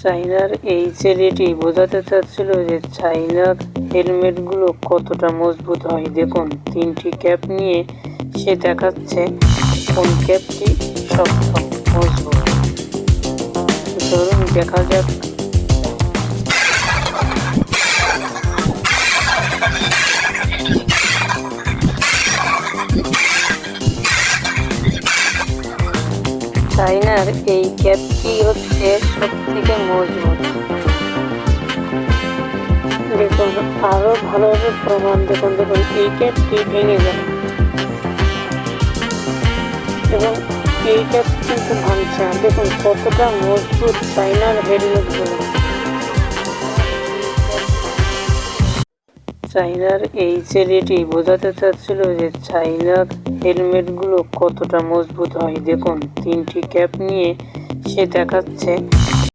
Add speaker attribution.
Speaker 1: চাইনার এই ছেলেটি বোঝাতে চাচ্ছিল যে চাইনার হেলমেটগুলো কতটা মজবুত হয়। দেখুন, 3টি ক্যাপ নিয়ে সে দেখাচ্ছে কোন ক্যাপটি শক্ত মজবুত। ধরুন দেখা যাক। চাইনার এই ক্যাপটি হচ্ছে সবথেকে মজবুত। দেখুন আরো ভালোভাবে প্রমাণ। দেখুন এই ক্যাপটি ভেঙে যায় এবং এই ক্যাপ কিন্তু ভাঙছে না। দেখুন কতটা মজবুত চাইনার হেলমেটগুলো। চাইনার এই ছেলেটি বোঝাতে চাচ্ছিল যে চাইনার হেলমেটগুলো কতটা মজবুত হয়। দেখুন 3টি ক্যাপ নিয়ে সে দেখাচ্ছে